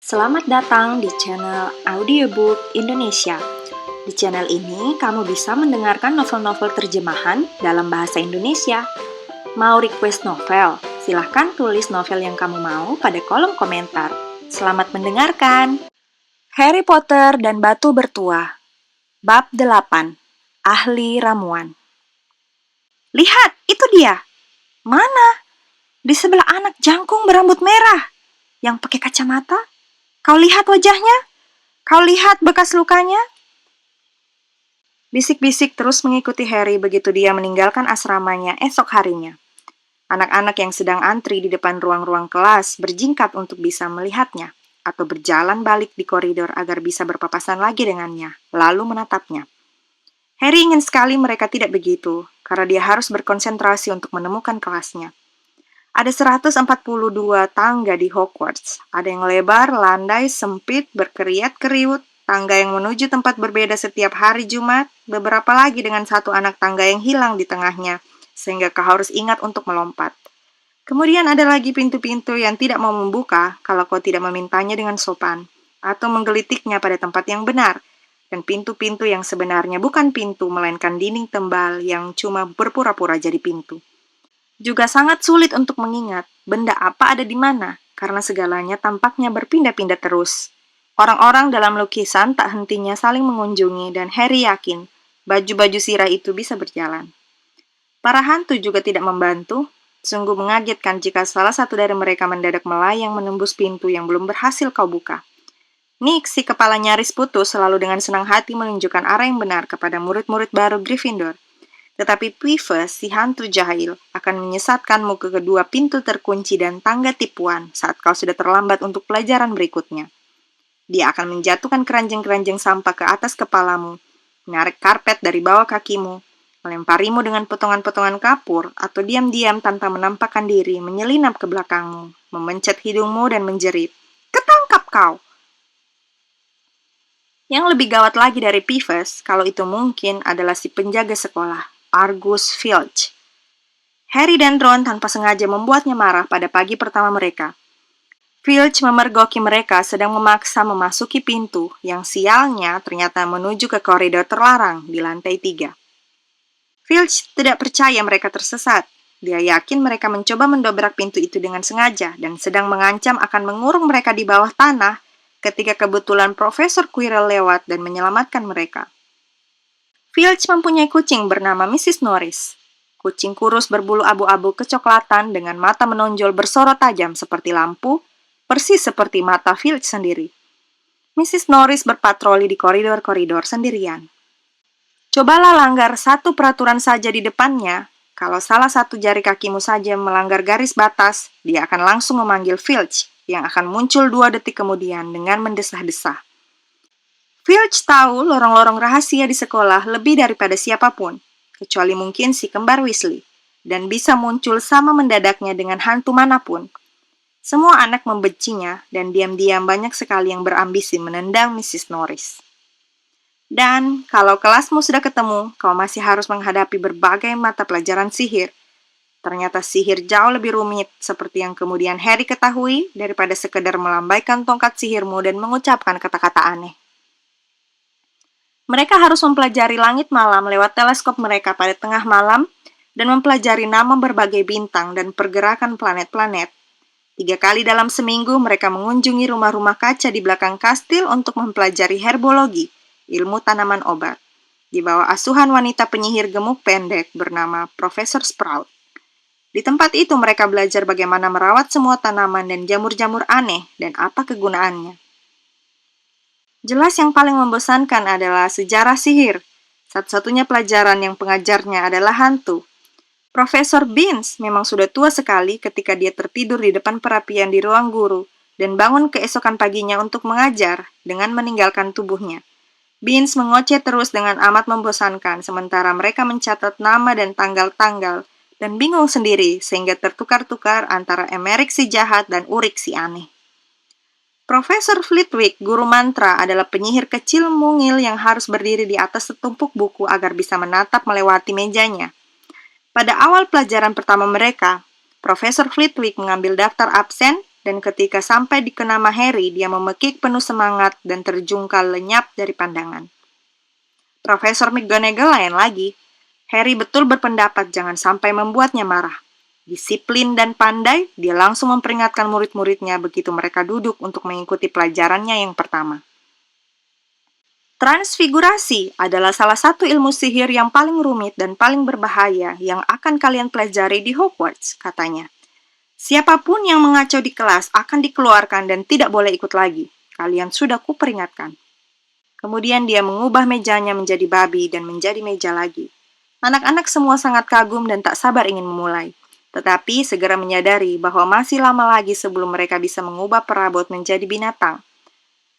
Selamat datang di channel Audiobook Indonesia. Di channel ini, kamu bisa mendengarkan novel-novel terjemahan dalam bahasa Indonesia. Mau request novel? Silahkan tulis novel yang kamu mau pada kolom komentar. Selamat mendengarkan! Harry Potter dan Batu Bertuah. Bab 8. Ahli Ramuan. Lihat, itu dia! Mana? Di sebelah anak jangkung berambut merah yang pakai kacamata. Kau lihat wajahnya? Kau lihat bekas lukanya? Bisik-bisik terus mengikuti Harry begitu dia meninggalkan asramanya esok harinya. Anak-anak yang sedang antri di depan ruang-ruang kelas berjingkat untuk bisa melihatnya atau berjalan balik di koridor agar bisa berpapasan lagi dengannya, lalu menatapnya. Harry ingin sekali mereka tidak begitu, karena dia harus berkonsentrasi untuk menemukan kelasnya. Ada 142 tangga di Hogwarts. Ada yang lebar, landai, sempit, berkeriat-keriut, tangga yang menuju tempat berbeda setiap hari Jumat, beberapa lagi dengan satu anak tangga yang hilang di tengahnya, sehingga kau harus ingat untuk melompat. Kemudian ada lagi pintu-pintu yang tidak mau membuka kalau kau tidak memintanya dengan sopan, atau menggelitiknya pada tempat yang benar, dan pintu-pintu yang sebenarnya bukan pintu, melainkan dinding tembal yang cuma berpura-pura jadi pintu. Juga sangat sulit untuk mengingat benda apa ada di mana, karena segalanya tampaknya berpindah-pindah terus. Orang-orang dalam lukisan tak hentinya saling mengunjungi dan Harry yakin baju-baju sirah itu bisa berjalan. Para hantu juga tidak membantu. Sungguh mengagetkan jika salah satu dari mereka mendadak melayang menembus pintu yang belum berhasil kau buka. Nick, si kepala nyaris putus, selalu dengan senang hati menunjukkan arah yang benar kepada murid-murid baru Gryffindor. Tetapi Peeves, si hantu jahil, akan menyesatkanmu ke kedua pintu terkunci dan tangga tipuan saat kau sudah terlambat untuk pelajaran berikutnya. Dia akan menjatuhkan keranjang-keranjang sampah ke atas kepalamu, menarik karpet dari bawah kakimu, melemparimu dengan potongan-potongan kapur, atau diam-diam tanpa menampakkan diri menyelinap ke belakangmu, memencet hidungmu dan menjerit, "Ketangkap kau!" Yang lebih gawat lagi dari Peeves, kalau itu mungkin, adalah si penjaga sekolah, Argus Filch. Harry dan Ron tanpa sengaja membuatnya marah pada pagi pertama mereka. Filch memergoki mereka sedang memaksa memasuki pintu yang sialnya ternyata menuju ke koridor terlarang di lantai 3. Filch tidak percaya mereka tersesat. Dia yakin mereka mencoba mendobrak pintu itu dengan sengaja dan sedang mengancam akan mengurung mereka di bawah tanah ketika kebetulan Profesor Quirrell lewat dan menyelamatkan mereka. Filch mempunyai kucing bernama Mrs. Norris. Kucing kurus berbulu abu-abu kecoklatan dengan mata menonjol bersorot tajam seperti lampu, persis seperti mata Filch sendiri. Mrs. Norris berpatroli di koridor-koridor sendirian. Cobalah langgar satu peraturan saja di depannya. Kalau salah satu jari kakimu saja melanggar garis batas, dia akan langsung memanggil Filch, yang akan muncul 2 detik kemudian dengan mendesah-desah. Filch tahu lorong-lorong rahasia di sekolah lebih daripada siapapun, kecuali mungkin si kembar Weasley, dan bisa muncul sama mendadaknya dengan hantu manapun. Semua anak membencinya, dan diam-diam banyak sekali yang berambisi menendang Mrs. Norris. Dan kalau kelasmu sudah ketemu, kau masih harus menghadapi berbagai mata pelajaran sihir. Ternyata sihir jauh lebih rumit, seperti yang kemudian Harry ketahui, daripada sekedar melambaikan tongkat sihirmu dan mengucapkan kata-kata aneh. Mereka harus mempelajari langit malam lewat teleskop mereka pada tengah malam dan mempelajari nama berbagai bintang dan pergerakan planet-planet. 3 kali dalam seminggu mereka mengunjungi rumah-rumah kaca di belakang kastil untuk mempelajari herbologi, ilmu tanaman obat, di bawah asuhan wanita penyihir gemuk pendek bernama Profesor Sprout. Di tempat itu mereka belajar bagaimana merawat semua tanaman dan jamur-jamur aneh dan apa kegunaannya. Jelas yang paling membosankan adalah sejarah sihir. Satu-satunya pelajaran yang pengajarnya adalah hantu. Profesor Binns memang sudah tua sekali ketika dia tertidur di depan perapian di ruang guru dan bangun keesokan paginya untuk mengajar dengan meninggalkan tubuhnya. Binns mengoceh terus dengan amat membosankan sementara mereka mencatat nama dan tanggal-tanggal dan bingung sendiri sehingga tertukar-tukar antara Emerick si jahat dan Urik si aneh. Profesor Flitwick, guru mantra, adalah penyihir kecil mungil yang harus berdiri di atas setumpuk buku agar bisa menatap melewati mejanya. Pada awal pelajaran pertama mereka, Profesor Flitwick mengambil daftar absen dan ketika sampai di nama Harry, dia memekik penuh semangat dan terjungkal lenyap dari pandangan. Profesor McGonagall lain lagi. Harry betul berpendapat jangan sampai membuatnya marah. Disiplin dan pandai, dia langsung memperingatkan murid-muridnya begitu mereka duduk untuk mengikuti pelajarannya yang pertama. Transfigurasi adalah salah satu ilmu sihir yang paling rumit dan paling berbahaya yang akan kalian pelajari di Hogwarts, katanya. Siapapun yang mengacau di kelas akan dikeluarkan dan tidak boleh ikut lagi. Kalian sudah kuperingatkan. Kemudian dia mengubah mejanya menjadi babi dan menjadi meja lagi. Anak-anak semua sangat kagum dan tak sabar ingin memulai. Tetapi segera menyadari bahwa masih lama lagi sebelum mereka bisa mengubah perabot menjadi binatang.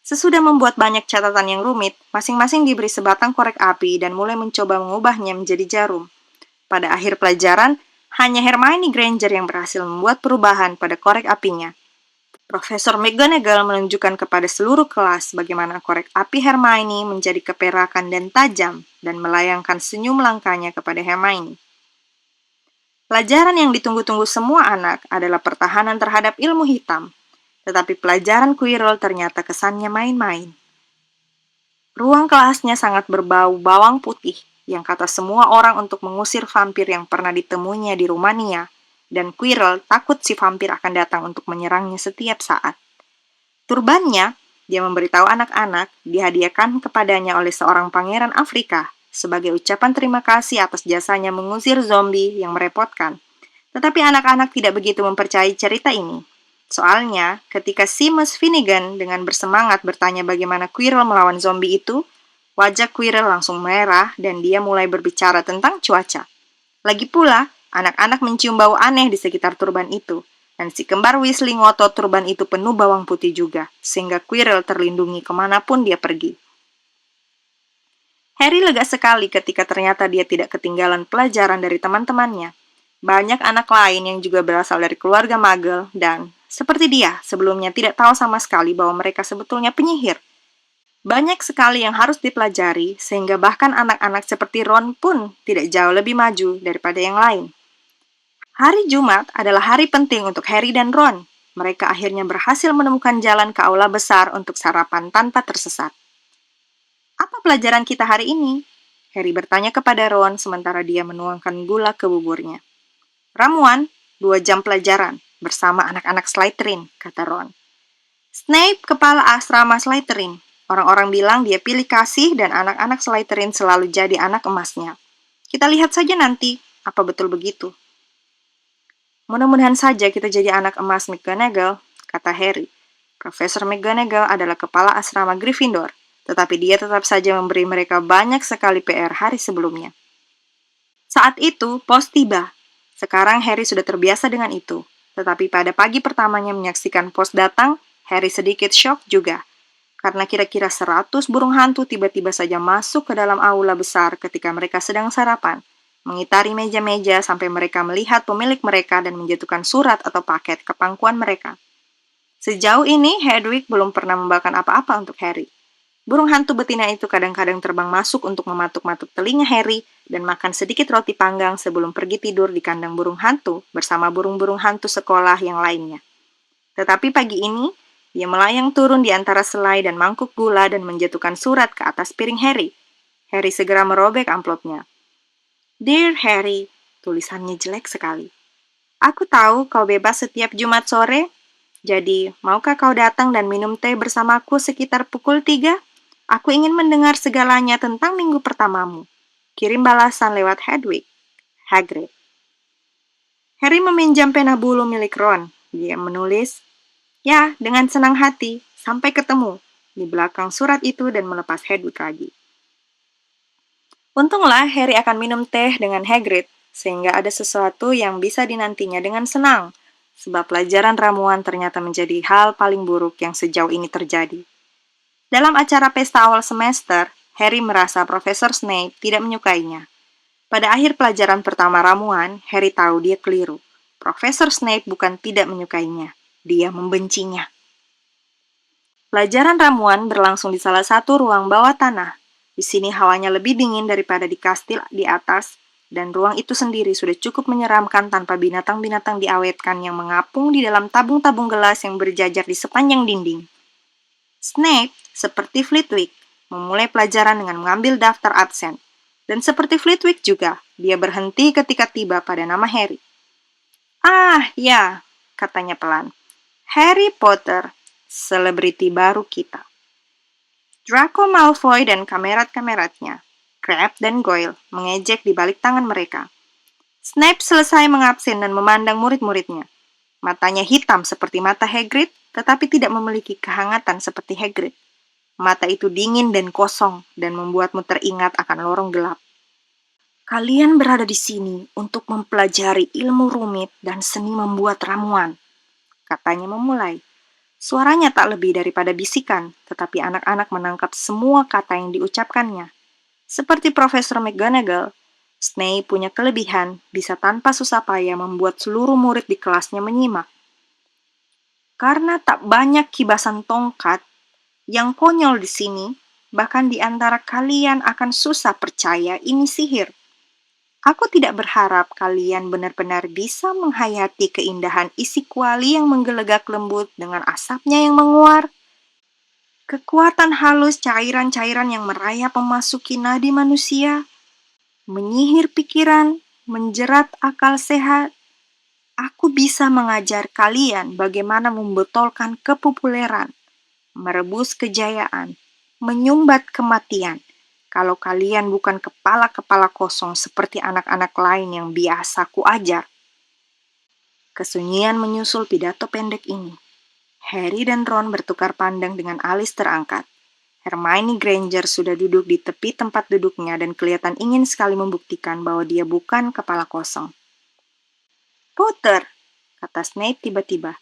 Sesudah membuat banyak catatan yang rumit, masing-masing diberi sebatang korek api dan mulai mencoba mengubahnya menjadi jarum. Pada akhir pelajaran, hanya Hermione Granger yang berhasil membuat perubahan pada korek apinya. Profesor McGonagall menunjukkan kepada seluruh kelas bagaimana korek api Hermione menjadi keperakan dan tajam dan melayangkan senyum langkanya kepada Hermione. Pelajaran yang ditunggu-tunggu semua anak adalah pertahanan terhadap ilmu hitam. Tetapi pelajaran Quirrell ternyata kesannya main-main. Ruang kelasnya sangat berbau bawang putih, yang kata semua orang untuk mengusir vampir yang pernah ditemuinya di Rumania, dan Quirrell takut si vampir akan datang untuk menyerangnya setiap saat. Turbannya, dia memberitahu anak-anak, dihadiahkan kepadanya oleh seorang pangeran Afrika, sebagai ucapan terima kasih atas jasanya mengusir zombie yang merepotkan. Tetapi anak-anak tidak begitu mempercayai cerita ini. Soalnya, ketika Seamus Finnegan dengan bersemangat bertanya bagaimana Quirrell melawan zombie itu, wajah Quirrell langsung merah dan dia mulai berbicara tentang cuaca. Lagi pula, anak-anak mencium bau aneh di sekitar turban itu, dan si kembar Weasley ngotot turban itu penuh bawang putih juga, sehingga Quirrell terlindungi kemanapun dia pergi. Harry lega sekali ketika ternyata dia tidak ketinggalan pelajaran dari teman-temannya. Banyak anak lain yang juga berasal dari keluarga Muggle dan, seperti dia, sebelumnya tidak tahu sama sekali bahwa mereka sebetulnya penyihir. Banyak sekali yang harus dipelajari, sehingga bahkan anak-anak seperti Ron pun tidak jauh lebih maju daripada yang lain. Hari Jumat adalah hari penting untuk Harry dan Ron. Mereka akhirnya berhasil menemukan jalan ke aula besar untuk sarapan tanpa tersesat. Apa pelajaran kita hari ini? Harry bertanya kepada Ron sementara dia menuangkan gula ke buburnya. Ramuan, 2 jam pelajaran, bersama anak-anak Slytherin, kata Ron. Snape kepala asrama Slytherin. Orang-orang bilang dia pilih kasih dan anak-anak Slytherin selalu jadi anak emasnya. Kita lihat saja nanti, apa betul begitu? Mudah-mudahan saja kita jadi anak emas McGonagall, kata Harry. Profesor McGonagall adalah kepala asrama Gryffindor, tetapi dia tetap saja memberi mereka banyak sekali PR hari sebelumnya. Saat itu, pos tiba. Sekarang Harry sudah terbiasa dengan itu, tetapi pada pagi pertamanya menyaksikan pos datang, Harry sedikit shock juga. Karena kira-kira 100 burung hantu tiba-tiba saja masuk ke dalam aula besar ketika mereka sedang sarapan, mengitari meja-meja sampai mereka melihat pemilik mereka dan menjatuhkan surat atau paket ke pangkuan mereka. Sejauh ini, Hedwig belum pernah membawakan apa-apa untuk Harry. Burung hantu betina itu kadang-kadang terbang masuk untuk mematuk-matuk telinga Harry dan makan sedikit roti panggang sebelum pergi tidur di kandang burung hantu bersama burung-burung hantu sekolah yang lainnya. Tetapi pagi ini, dia melayang turun di antara selai dan mangkuk gula dan menjatuhkan surat ke atas piring Harry. Harry segera merobek amplopnya. Dear Harry, tulisannya jelek sekali. Aku tahu kau bebas setiap Jumat sore, jadi maukah kau datang dan minum teh bersamaku sekitar pukul 3? Aku ingin mendengar segalanya tentang minggu pertamamu. Kirim balasan lewat Hedwig. Hagrid. Harry meminjam pena bulu milik Ron. Dia menulis, ya, dengan senang hati, sampai ketemu, di belakang surat itu dan melepas Hedwig lagi. Untunglah Harry akan minum teh dengan Hagrid, sehingga ada sesuatu yang bisa dinantinya dengan senang, sebab pelajaran ramuan ternyata menjadi hal paling buruk yang sejauh ini terjadi. Dalam acara pesta awal semester, Harry merasa Profesor Snape tidak menyukainya. Pada akhir pelajaran pertama ramuan, Harry tahu dia keliru. Profesor Snape bukan tidak menyukainya, dia membencinya. Pelajaran ramuan berlangsung di salah satu ruang bawah tanah. Di sini hawanya lebih dingin daripada di kastil di atas, dan ruang itu sendiri sudah cukup menyeramkan tanpa binatang-binatang diawetkan yang mengapung di dalam tabung-tabung gelas yang berjajar di sepanjang dinding. Snape, seperti Flitwick, memulai pelajaran dengan mengambil daftar absen. Dan seperti Flitwick juga, dia berhenti ketika tiba pada nama Harry. "Ah, ya," katanya pelan. "Harry Potter, selebriti baru kita." Draco Malfoy dan kamerat-kameratnya, Crabbe dan Goyle, mengejek di balik tangan mereka. Snape selesai mengabsen dan memandang murid-muridnya. Matanya hitam seperti mata Hagrid, tetapi tidak memiliki kehangatan seperti Hagrid. Mata itu dingin dan kosong dan membuatmu teringat akan lorong gelap. "Kalian berada di sini untuk mempelajari ilmu rumit dan seni membuat ramuan," katanya memulai. Suaranya tak lebih daripada bisikan, tetapi anak-anak menangkap semua kata yang diucapkannya. Seperti Profesor McGonagall, Snape punya kelebihan bisa tanpa susah payah membuat seluruh murid di kelasnya menyimak. Karena tak banyak kibasan tongkat yang konyol di sini, bahkan di antara kalian akan susah percaya ini sihir. Aku tidak berharap kalian benar-benar bisa menghayati keindahan isi kuali yang menggelegak lembut dengan asapnya yang menguar. Kekuatan halus cairan-cairan yang merayap memasuki nadi manusia, menyihir pikiran, menjerat akal sehat. Aku bisa mengajar kalian bagaimana membotolkan kepopuleran, merebus kejayaan, menyumbat kematian. Kalau kalian bukan kepala-kepala kosong seperti anak-anak lain yang biasa kuajar. Kesunyian menyusul pidato pendek ini. Harry dan Ron bertukar pandang dengan alis terangkat. Hermione Granger sudah duduk di tepi tempat duduknya dan kelihatan ingin sekali membuktikan bahwa dia bukan kepala kosong. "Potter," kata Snape tiba-tiba,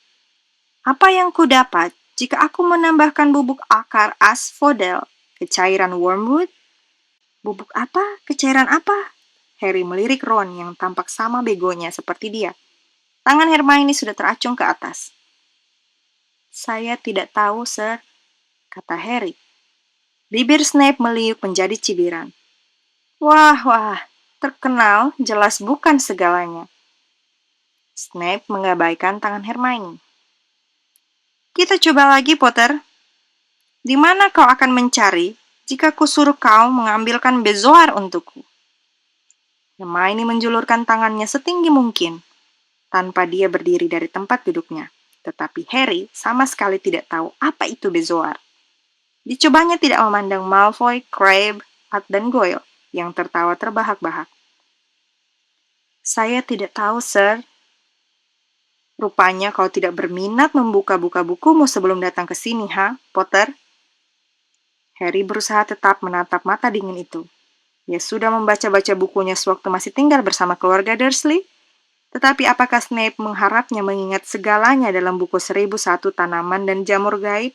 "apa yang ku dapat jika aku menambahkan bubuk akar asphodel ke cairan wormwood?" "Bubuk apa? Kecairan apa?" Harry melirik Ron yang tampak sama begonya seperti dia. Tangan Hermione sudah teracung ke atas. "Saya tidak tahu, Sir," kata Harry. Bibir Snape meliuk menjadi cibiran. Wah, terkenal jelas bukan segalanya." Snape mengabaikan tangan Hermione. "Kita coba lagi, Potter. Di mana kau akan mencari jika kusuruh kau mengambilkan bezoar untukku?" Hermione menjulurkan tangannya setinggi mungkin, tanpa dia berdiri dari tempat duduknya. Tetapi Harry sama sekali tidak tahu apa itu bezoar. Dicobanya tidak memandang Malfoy, Crabbe, dan Goyle yang tertawa terbahak-bahak. "Saya tidak tahu, Sir." "Rupanya kau tidak berminat membuka-buka bukumu sebelum datang ke sini, Potter?" Harry berusaha tetap menatap mata dingin itu. Dia sudah membaca-baca bukunya sewaktu masih tinggal bersama keluarga Dursley. Tetapi apakah Snape mengharapnya mengingat segalanya dalam buku 1001 Tanaman dan Jamur Gaib?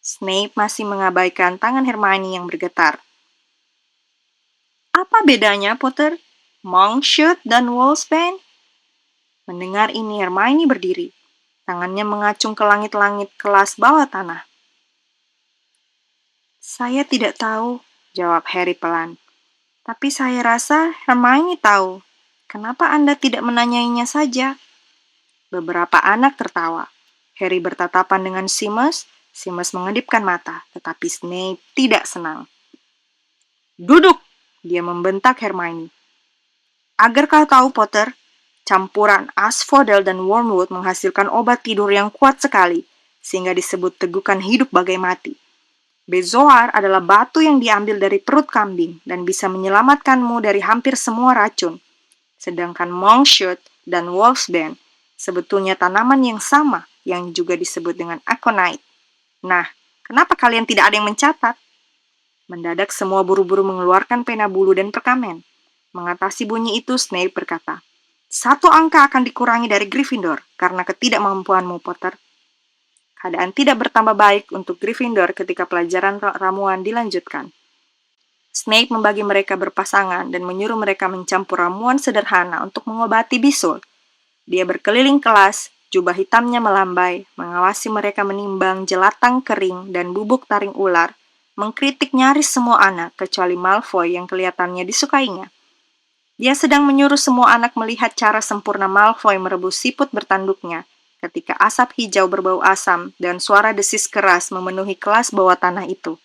Snape masih mengabaikan tangan Hermione yang bergetar. "Apa bedanya, Potter? Monkshoot dan Wolfsbane?" Mendengar ini, Hermione berdiri. Tangannya mengacung ke langit-langit kelas bawah tanah. "Saya tidak tahu," jawab Harry pelan. "Tapi saya rasa Hermione tahu. Kenapa Anda tidak menanyainya saja?" Beberapa anak tertawa. Harry bertatapan dengan Seamus. Seamus mengedipkan mata, tetapi Snape tidak senang. "Duduk!" dia membentak Hermione. "Agar kau tahu, Potter, campuran asphodel dan wormwood menghasilkan obat tidur yang kuat sekali, sehingga disebut tegukan hidup bagai mati. Bezoar adalah batu yang diambil dari perut kambing dan bisa menyelamatkanmu dari hampir semua racun. Sedangkan monkshoot dan wolfsbane sebetulnya tanaman yang sama yang juga disebut dengan aconite. Nah, kenapa kalian tidak ada yang mencatat?" Mendadak semua buru-buru mengeluarkan pena bulu dan perkamen. Mengatasi bunyi itu, Snape berkata, "1 angka akan dikurangi dari Gryffindor karena ketidakmampuanmu, Potter." Keadaan tidak bertambah baik untuk Gryffindor ketika pelajaran ramuan dilanjutkan. Snape membagi mereka berpasangan dan menyuruh mereka mencampur ramuan sederhana untuk mengobati bisul. Dia berkeliling kelas, jubah hitamnya melambai, mengawasi mereka menimbang jelatang kering dan bubuk taring ular, mengkritik nyaris semua anak kecuali Malfoy yang kelihatannya disukainya. Dia sedang menyuruh semua anak melihat cara sempurna Malfoy merebus siput bertanduknya ketika asap hijau berbau asam dan suara desis keras memenuhi kelas bawah tanah itu.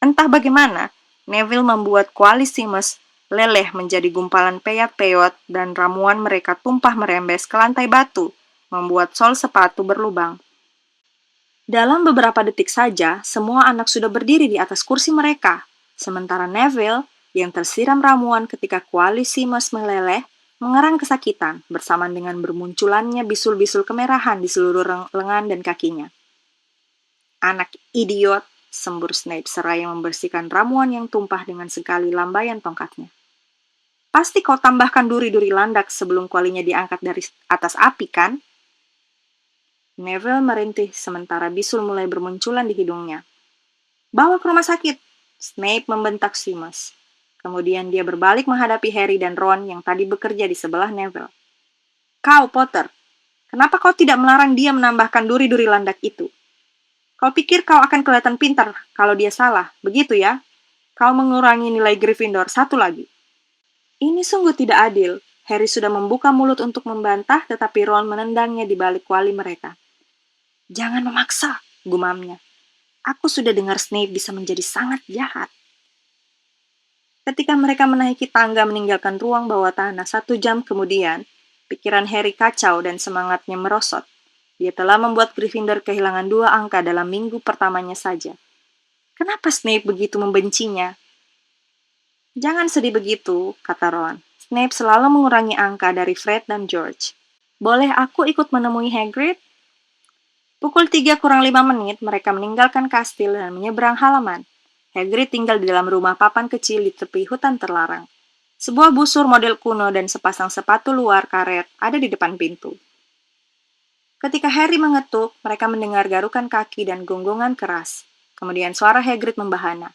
Entah bagaimana, Neville membuat Koalisimus leleh menjadi gumpalan peyot-peyot dan ramuan mereka tumpah merembes ke lantai batu, membuat sol sepatu berlubang. Dalam beberapa detik saja, semua anak sudah berdiri di atas kursi mereka, sementara Neville yang tersiram ramuan ketika Koalisimus meleleh, mengerang kesakitan bersamaan dengan bermunculannya bisul-bisul kemerahan di seluruh lengan dan kakinya. Anak idiot, sembur Snape seraya membersihkan ramuan yang tumpah dengan sekali lambaian tongkatnya. Pasti kau tambahkan duri-duri landak sebelum kualinya diangkat dari atas api, kan? Neville merintih sementara bisul mulai bermunculan di hidungnya. Bawa ke rumah sakit, Snape membentak Seamus. Kemudian dia berbalik menghadapi Harry dan Ron yang tadi bekerja di sebelah Neville. Kau, Potter, kenapa kau tidak melarang dia menambahkan duri-duri landak itu? Kau pikir kau akan kelihatan pintar kalau dia salah, begitu ya? Kau mengurangi nilai Gryffindor 1 lagi. Ini sungguh tidak adil. Harry sudah membuka mulut untuk membantah, tetapi Ron menendangnya di balik kuali mereka. Jangan memaksa, gumamnya. Aku sudah dengar Snape bisa menjadi sangat jahat. Ketika mereka menaiki tangga meninggalkan ruang bawah tanah 1 jam kemudian, pikiran Harry kacau dan semangatnya merosot. Dia telah membuat Gryffindor kehilangan 2 angka dalam minggu pertamanya saja. Kenapa Snape begitu membencinya? Jangan sedih begitu, kata Ron. Snape selalu mengurangi angka dari Fred dan George. Boleh aku ikut menemui Hagrid? Pukul 3 kurang 5 menit, mereka meninggalkan kastil dan menyeberang halaman. Hagrid tinggal di dalam rumah papan kecil di tepi hutan terlarang. Sebuah busur model kuno dan sepasang sepatu luar karet ada di depan pintu. Ketika Harry mengetuk, mereka mendengar garukan kaki dan gonggongan keras. Kemudian suara Hagrid membahana.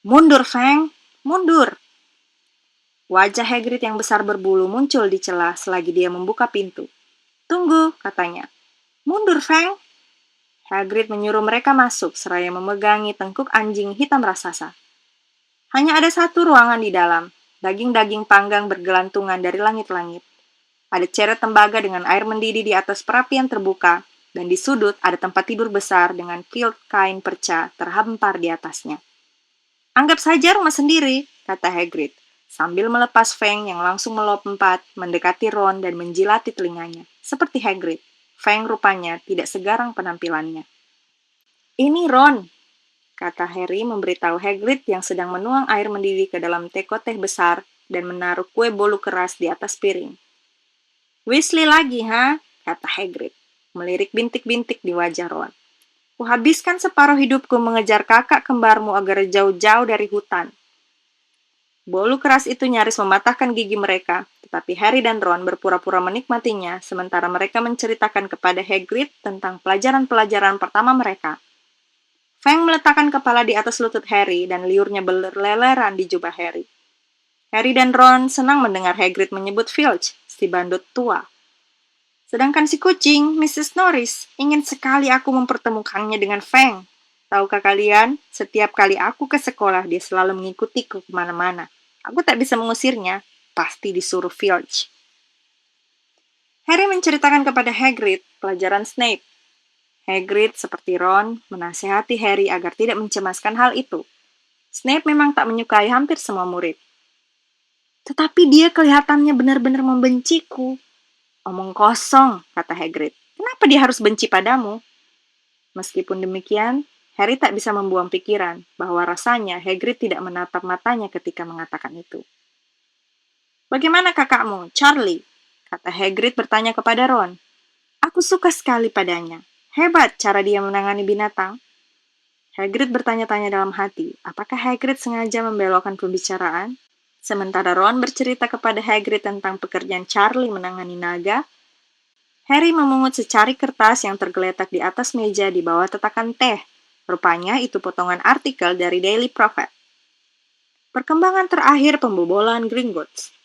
Mundur, Fang! Mundur! Wajah Hagrid yang besar berbulu muncul di celah selagi dia membuka pintu. Tunggu, katanya. Mundur, Fang! Hagrid menyuruh mereka masuk seraya memegangi tengkuk anjing hitam raksasa. Hanya ada 1 ruangan di dalam, daging-daging panggang bergelantungan dari langit-langit. Ada ceret tembaga dengan air mendidih di atas perapian terbuka, dan di sudut ada tempat tidur besar dengan kilt kain perca terhampar di atasnya. Anggap saja rumah sendiri, kata Hagrid, sambil melepas Fang yang langsung melompat, mendekati Ron dan menjilati telinganya. Seperti Hagrid, Fang rupanya tidak segarang penampilannya. Ini Ron, kata Harry memberitahu Hagrid yang sedang menuang air mendidih ke dalam teko teh besar dan menaruh kue bolu keras di atas piring. Weasley lagi, ha? Kata Hagrid, melirik bintik-bintik di wajah Ron. Kuhabiskan separuh hidupku mengejar kakak kembarmu agar jauh-jauh dari hutan. Bolu keras itu nyaris mematahkan gigi mereka, tetapi Harry dan Ron berpura-pura menikmatinya sementara mereka menceritakan kepada Hagrid tentang pelajaran-pelajaran pertama mereka. Fang meletakkan kepala di atas lutut Harry dan liurnya berleleran di jubah Harry. Harry dan Ron senang mendengar Hagrid menyebut Filch, si bandut tua. Sedangkan si kucing, Mrs. Norris, ingin sekali aku mempertemukannya dengan Fang. Tahukah kalian, setiap kali aku ke sekolah, dia selalu mengikutiku kemana-mana. Aku tak bisa mengusirnya, pasti disuruh Filch. Harry menceritakan kepada Hagrid pelajaran Snape. Hagrid, seperti Ron, menasihati Harry agar tidak mencemaskan hal itu. Snape memang tak menyukai hampir semua murid. Tetapi dia kelihatannya benar-benar membenciku. Omong kosong, kata Hagrid. Kenapa dia harus benci padamu? Meskipun demikian, Harry tak bisa membuang pikiran bahwa rasanya Hagrid tidak menatap matanya ketika mengatakan itu. Bagaimana kakakmu, Charlie? Kata Hagrid bertanya kepada Ron. Aku suka sekali padanya. Hebat cara dia menangani binatang. Hagrid bertanya-tanya dalam hati, apakah Hagrid sengaja membelokkan pembicaraan? Sementara Ron bercerita kepada Hagrid tentang pekerjaan Charlie menangani naga, Harry memungut secari kertas yang tergeletak di atas meja di bawah tetakan teh. Rupanya itu potongan artikel dari Daily Prophet. Perkembangan terakhir pembobolan Gringotts.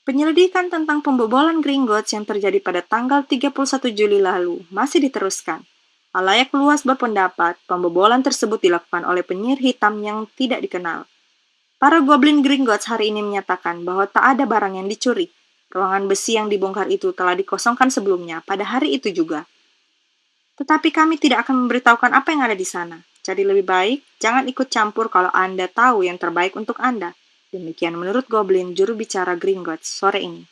Penyelidikan tentang pembobolan Gringotts yang terjadi pada tanggal 31 Juli lalu masih diteruskan. Halayak luas berpendapat pembobolan tersebut dilakukan oleh penyihir hitam yang tidak dikenal. Para Goblin Gringotts hari ini menyatakan bahwa tak ada barang yang dicuri. Ruangan besi yang dibongkar itu telah dikosongkan sebelumnya pada hari itu juga. Tetapi kami tidak akan memberitahukan apa yang ada di sana. Jadi lebih baik, jangan ikut campur kalau Anda tahu yang terbaik untuk Anda. Demikian menurut Goblin, juru bicara Gringotts sore ini.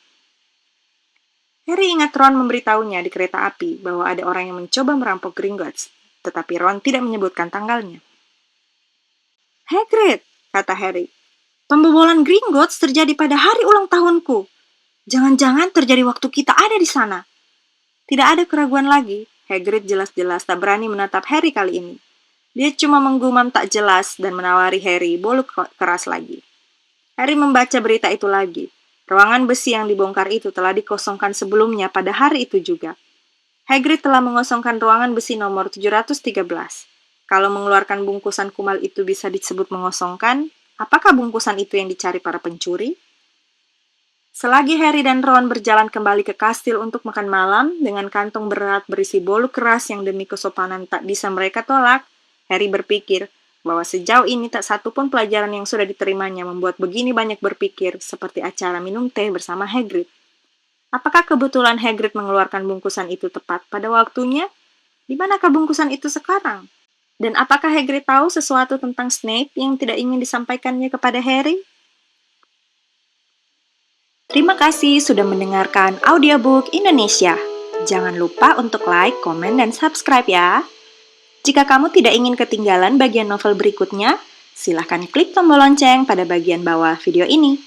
Harry ingat Ron memberitahunya di kereta api bahwa ada orang yang mencoba merampok Gringotts, tetapi Ron tidak menyebutkan tanggalnya. Hagrid, kata Harry, pembobolan Gringotts terjadi pada hari ulang tahunku. Jangan-jangan terjadi waktu kita ada di sana. Tidak ada keraguan lagi. Hagrid jelas-jelas tak berani menatap Harry kali ini. Dia cuma menggumam tak jelas dan menawari Harry bolu keras lagi. Harry membaca berita itu lagi. Ruangan besi yang dibongkar itu telah dikosongkan sebelumnya pada hari itu juga. Hagrid telah mengosongkan ruangan besi nomor 713. Kalau mengeluarkan bungkusan kumal itu bisa disebut mengosongkan, apakah bungkusan itu yang dicari para pencuri? Selagi Harry dan Ron berjalan kembali ke kastil untuk makan malam dengan kantong berat berisi bolu keras yang demi kesopanan tak bisa mereka tolak, Harry berpikir bahwa sejauh ini tak satu pun pelajaran yang sudah diterimanya membuat begini banyak berpikir seperti acara minum teh bersama Hagrid. Apakah kebetulan Hagrid mengeluarkan bungkusan itu tepat pada waktunya? Di manakah bungkusan itu sekarang? Dan apakah Hagrid tahu sesuatu tentang Snape yang tidak ingin disampaikannya kepada Harry? Terima kasih sudah mendengarkan audiobook Indonesia. Jangan lupa untuk like, komen, dan subscribe ya. Jika kamu tidak ingin ketinggalan bagian novel berikutnya, silahkan klik tombol lonceng pada bagian bawah video ini.